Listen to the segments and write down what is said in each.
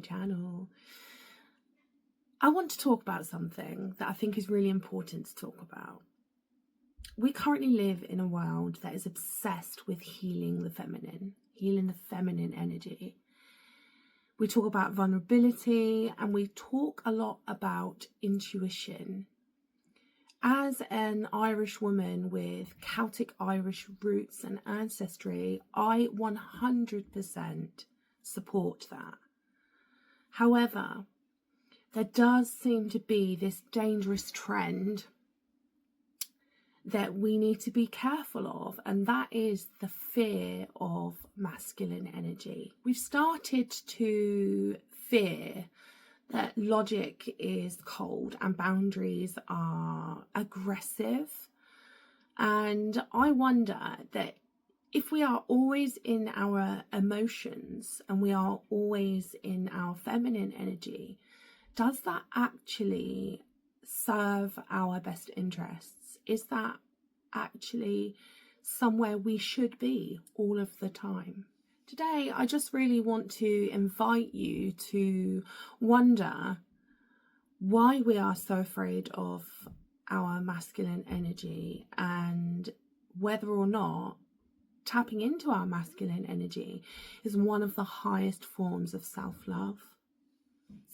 channel. I want to talk about something that I think is really important to talk about. We currently live in a world that is obsessed with healing the feminine energy. We talk about vulnerability and we talk a lot about intuition. As an Irish woman with Celtic Irish roots and ancestry, I 100% support that. However, there does seem to be this dangerous trend that we need to be careful of, and that is the fear of masculine energy. We've started to fear that logic is cold and boundaries are aggressive, and I wonder that if we are always in our emotions and we are always in our feminine energy, does that actually serve our best interests? Is that actually somewhere we should be all of the time? Today, I just really want to invite you to wonder why we are so afraid of our masculine energy and whether or not tapping into our masculine energy is one of the highest forms of self-love.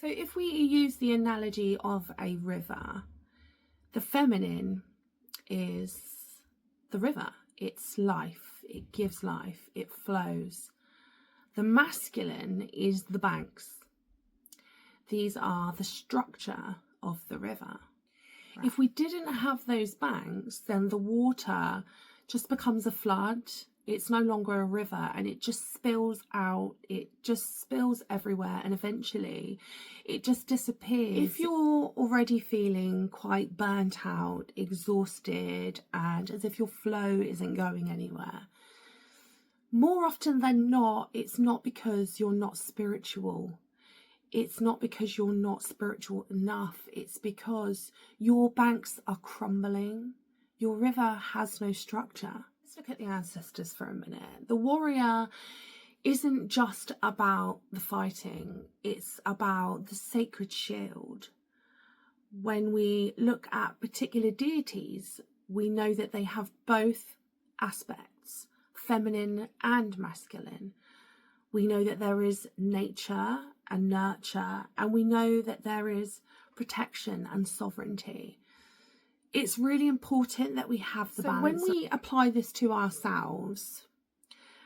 So if we use the analogy of a river, the feminine is the river. It's life, it gives life, it flows. The masculine is the banks. These are the structure of the river. Right. If we didn't have those banks, then the water just becomes a flood. It's no longer a river and it just spills out, it just spills everywhere, and eventually it just disappears. If you're already feeling quite burnt out, exhausted, and as if your flow isn't going anywhere, more often than not, it's not because you're not spiritual. It's not because you're not spiritual enough. It's because your banks are crumbling. Your river has no structure. Let's look at the ancestors for a minute. The warrior isn't just about the fighting, it's about the sacred shield. When we look at particular deities, we know that they have both aspects, feminine and masculine. We know that there is nature and nurture, and we know that there is protection and sovereignty. It's really important that we have the balance. When we apply this to ourselves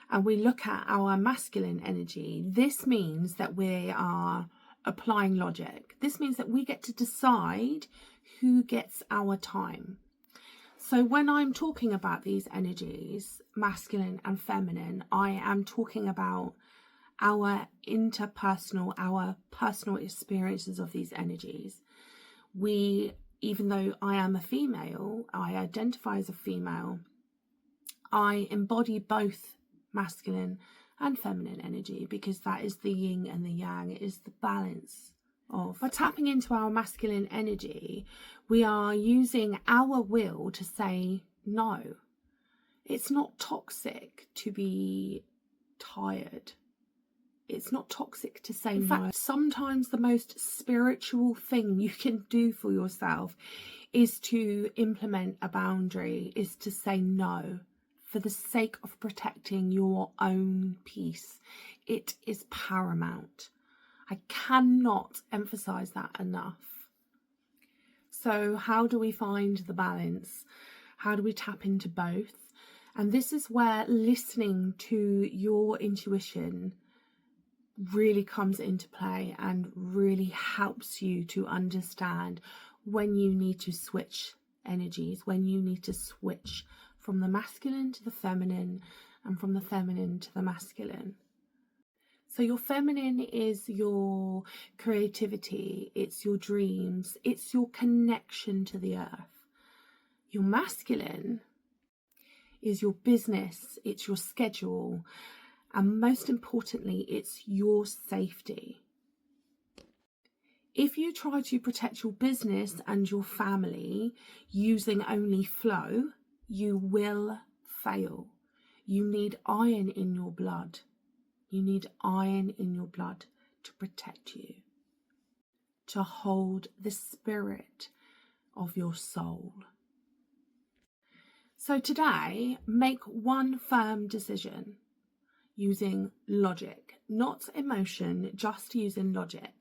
and we look at our masculine energy, this means that we are applying logic. This means that we get to decide who gets our time. So when I'm talking about these energies, masculine and feminine, I am talking about our interpersonal, our personal experiences of these energies. Even though I am a female, I identify as a female, I embody both masculine and feminine energy because that is the yin and the yang. It is the balance of. By tapping into our masculine energy, we are using our will to say no. It's not toxic to be tired. It's not toxic to say no. In fact, sometimes the most spiritual thing you can do for yourself is to implement a boundary, is to say no for the sake of protecting your own peace. It is paramount. I cannot emphasize that enough. So how do we find the balance? How do we tap into both? And this is where listening to your intuition really comes into play and really helps you to understand when you need to switch energies, when you need to switch from the masculine to the feminine and from the feminine to the masculine. So your feminine is your creativity, it's your dreams, it's your connection to the earth. Your masculine is your business, it's your schedule, and most importantly, it's your safety. If you try to protect your business and your family using only flow, you will fail. You need iron in your blood. You need iron in your blood to protect you, to hold the spirit of your soul. So today, make one firm decision using logic, not emotion, just using logic.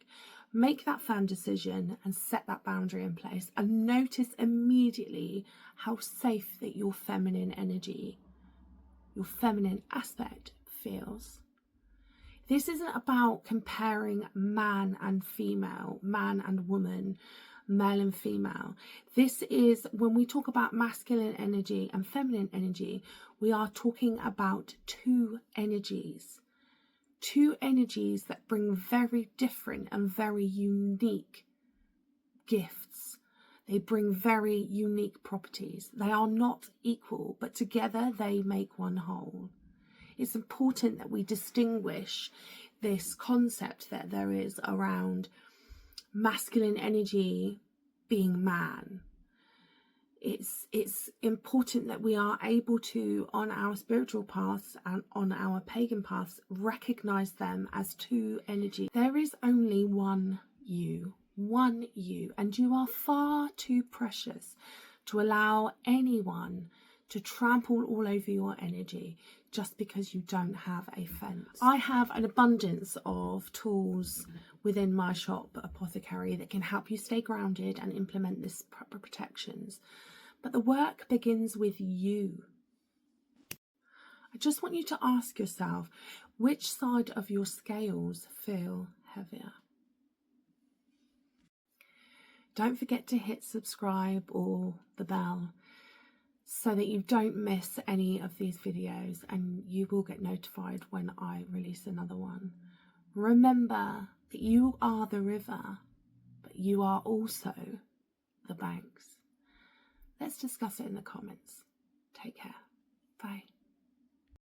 Make that firm decision and set that boundary in place, and notice immediately how safe that your feminine energy, your feminine aspect feels. This isn't about comparing man and female, man and woman, male and female. This is, when we talk about masculine energy and feminine energy, we are talking about two energies that bring very different and very unique gifts. They bring very unique properties. They are not equal, but together they make one whole. It's important that we distinguish this concept that there is around masculine energy being man. It's important that we are able to, on our spiritual paths and on our pagan paths, recognize them as two energies. There is only one you, and you are far too precious to allow anyone to trample all over your energy just because you don't have a fence. I have an abundance of tools within my shop, Apothecary, that can help you stay grounded and implement this proper protections. But the work begins with you. I just want you to ask yourself, which side of your scales feel heavier? Don't forget to hit subscribe or the bell so that you don't miss any of these videos, and you will get notified when I release another one. Remember that you are the river, but you are also the banks. Let's discuss it in the comments. Take care. Bye.